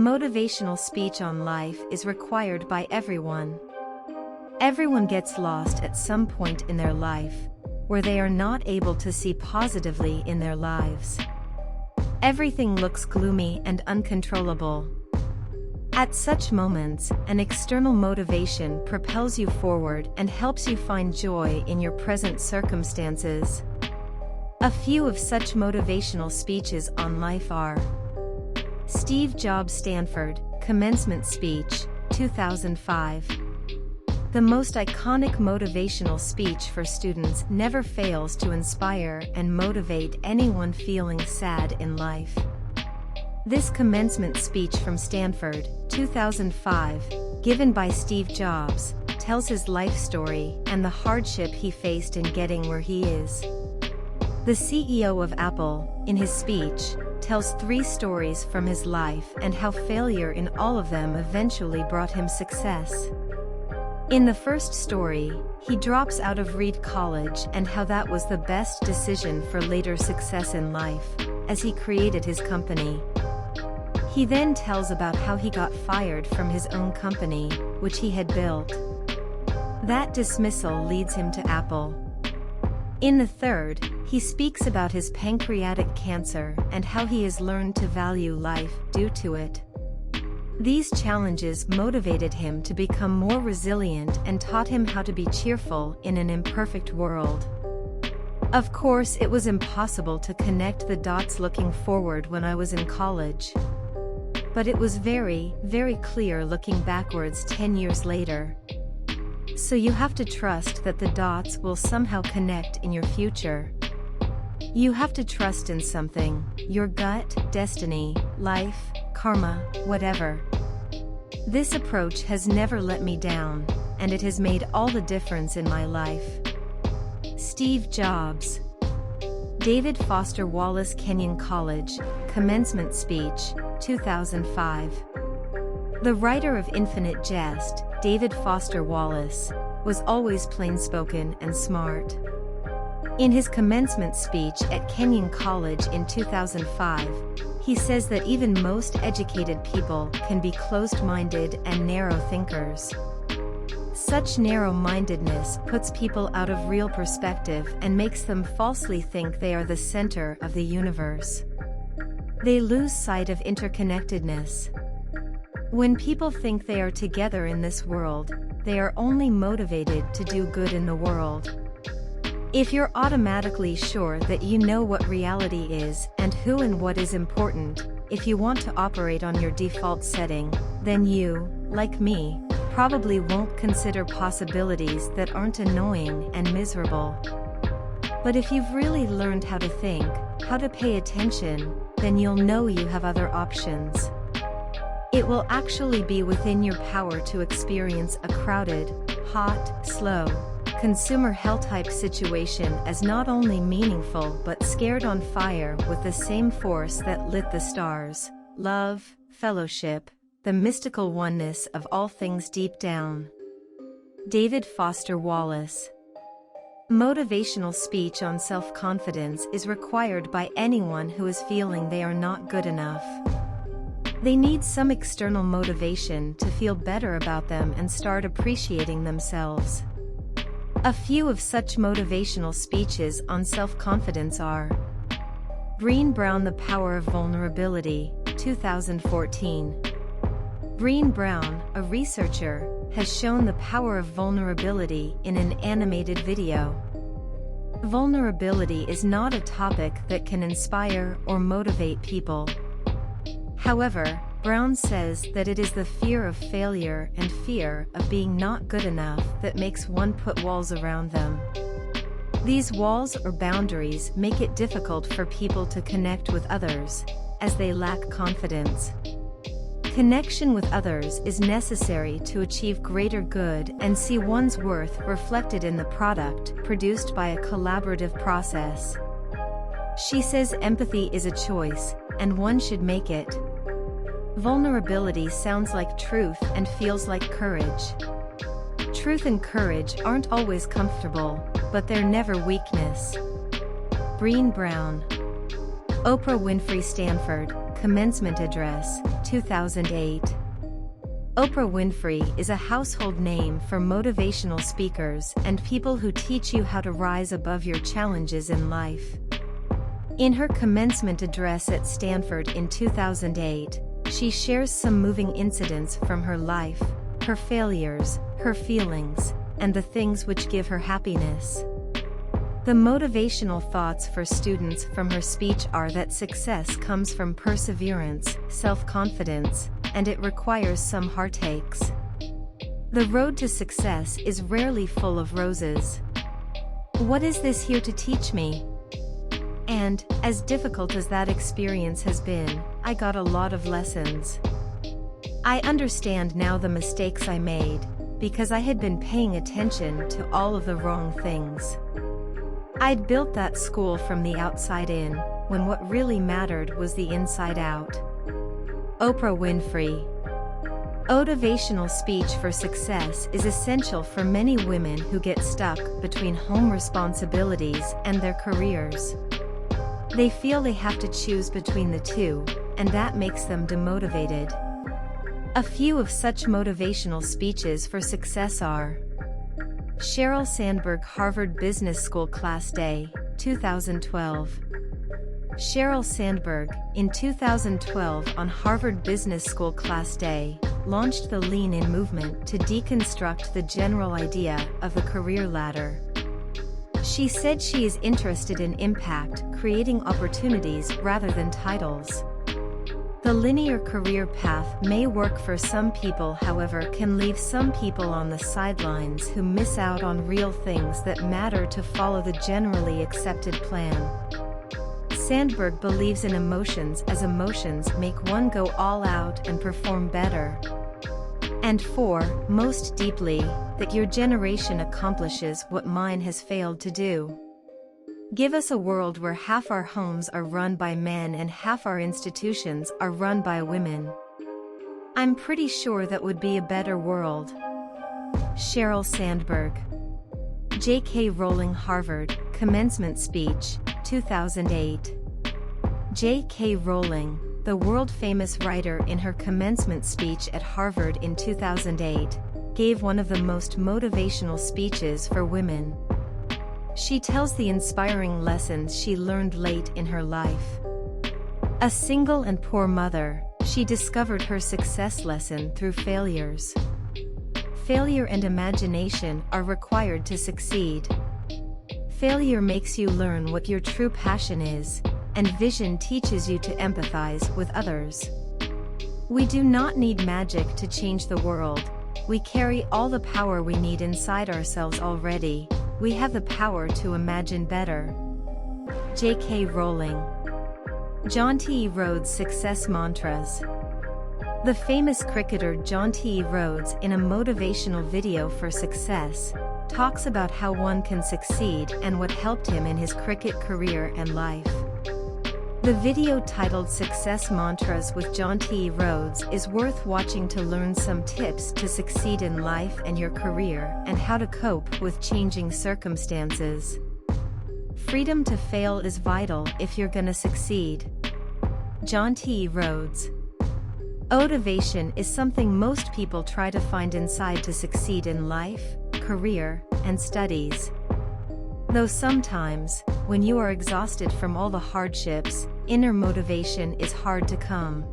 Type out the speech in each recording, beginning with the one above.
Motivational speech on life is required by everyone. Everyone gets lost at some point in their life, where they are not able to see positively in their lives. Everything looks gloomy and uncontrollable. At such moments, an external motivation propels you forward and helps you find joy in your present circumstances. A few of such motivational speeches on life are: Steve Jobs' Stanford Commencement Speech, 2005. The most iconic motivational speech for students never fails to inspire and motivate anyone feeling sad in life. This commencement speech from Stanford, 2005, given by Steve Jobs, tells his life story and the hardship he faced in getting where he is. The CEO of Apple, in his speech, tells 3 stories from his life and how failure in all of them eventually brought him success. In the first story, he drops out of Reed College and how that was the best decision for later success in life, as he created his company. He then tells about how he got fired from his own company, which he had built. That dismissal leads him to Apple. In the third, he speaks about his pancreatic cancer and how he has learned to value life due to it. These challenges motivated him to become more resilient and taught him how to be cheerful in an imperfect world. Of course, it was impossible to connect the dots looking forward when I was in college. But it was very, very clear looking backwards 10 years later. So you have to trust that the dots will somehow connect in your future. You have to trust in something, your gut, destiny, life, karma, whatever. This approach has never let me down, and it has made all the difference in my life. Steve Jobs. David Foster Wallace, Kenyon College, Commencement Speech, 2005. The writer of Infinite Jest, David Foster Wallace, was always plain-spoken and smart. In his commencement speech at Kenyon College in 2005, he says that even most educated people can be closed-minded and narrow thinkers. Such narrow-mindedness puts people out of real perspective and makes them falsely think they are the center of the universe. They lose sight of interconnectedness. When people think they are together in this world, they are only motivated to do good in the world. If you're automatically sure that you know what reality is and who and what is important, if you want to operate on your default setting, then you, like me, probably won't consider possibilities that aren't annoying and miserable. But if you've really learned how to think, how to pay attention, then you'll know you have other options. It will actually be within your power to experience a crowded, hot, slow, consumer hell-type situation as not only meaningful but scared on fire with the same force that lit the stars: love, fellowship, the mystical oneness of all things deep down. David Foster Wallace. Motivational speech on self-confidence is required by anyone who is feeling they are not good enough. They need some external motivation to feel better about them and start appreciating themselves. A few of such motivational speeches on self-confidence are: Brené Brown, The Power of Vulnerability, 2014. Brené Brown, a researcher, has shown the power of vulnerability in an animated video. Vulnerability is not a topic that can inspire or motivate people. However, Brown says that it is the fear of failure and fear of being not good enough that makes one put walls around them. These walls or boundaries make it difficult for people to connect with others, as they lack confidence. Connection with others is necessary to achieve greater good and see one's worth reflected in the product produced by a collaborative process. She says empathy is a choice, and one should make it. Vulnerability sounds like truth and feels like courage. Truth and courage aren't always comfortable, but they're never weakness. Brené Brown. Oprah Winfrey, Stanford Commencement Address, 2008. Oprah Winfrey is a household name for motivational speakers and people who teach you how to rise above your challenges in life. In her commencement address at Stanford in 2008, she shares some moving incidents from her life, her failures, her feelings, and the things which give her happiness. The motivational thoughts for students from her speech are that success comes from perseverance, self-confidence, and it requires some heartaches. The road to success is rarely full of roses. What is this here to teach me? And, as difficult as that experience has been, I got a lot of lessons. I understand now the mistakes I made, because I had been paying attention to all of the wrong things. I'd built that school from the outside in, when what really mattered was the inside out. Oprah Winfrey. Motivational speech for success is essential for many women who get stuck between home responsibilities and their careers. They feel they have to choose between the two, and that makes them demotivated. A few of such motivational speeches for success are: Sheryl Sandberg, Harvard Business School Class Day, 2012. Sheryl Sandberg, in 2012 on Harvard Business School Class Day, launched the Lean In movement to deconstruct the general idea of the career ladder. She said she is interested in impact, creating opportunities rather than titles. The linear career path may work for some people, however, can leave some people on the sidelines who miss out on real things that matter to follow the generally accepted plan. Sandberg believes in emotions, as emotions make one go all out and perform better. And most deeply, that your generation accomplishes what mine has failed to do. Give us a world where half our homes are run by men and half our institutions are run by women. I'm pretty sure that would be a better world. Sheryl Sandberg. J.K. Rowling, Harvard, Commencement Speech, 2008. J.K. Rowling, the world-famous writer, in her commencement speech at Harvard in 2008, gave one of the most motivational speeches for women. She tells the inspiring lessons she learned late in her life. A single and poor mother, she discovered her success lesson through failures. Failure and imagination are required to succeed. Failure makes you learn what your true passion is, and vision teaches you to empathize with others. We do not need magic to change the world. We carry all the power we need inside ourselves already. We have the power to imagine better. J.K. Rowling. John T. Rhodes' Success Mantras. The famous cricketer John T. Rhodes, in a motivational video for success, talks about how one can succeed and what helped him in his cricket career and life. The video, titled Success Mantras with John T. Rhodes, is worth watching to learn some tips to succeed in life and your career, and how to cope with changing circumstances. Freedom to fail is vital if you're gonna succeed. John T. Rhodes. Motivation is something most people try to find inside to succeed in life, career, and studies. Though sometimes, when you are exhausted from all the hardships, inner motivation is hard to come.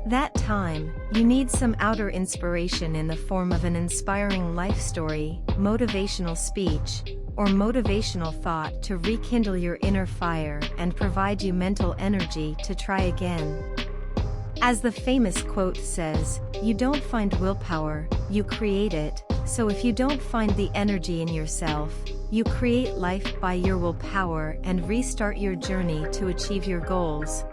That time, you need some outer inspiration in the form of an inspiring life story, motivational speech, or motivational thought to rekindle your inner fire and provide you mental energy to try again. As the famous quote says, you don't find willpower, you create it. So if you don't find the energy in yourself, you create life by your willpower and restart your journey to achieve your goals.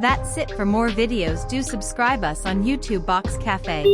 That's it. For more videos, do subscribe us on YouTube Box Cafe.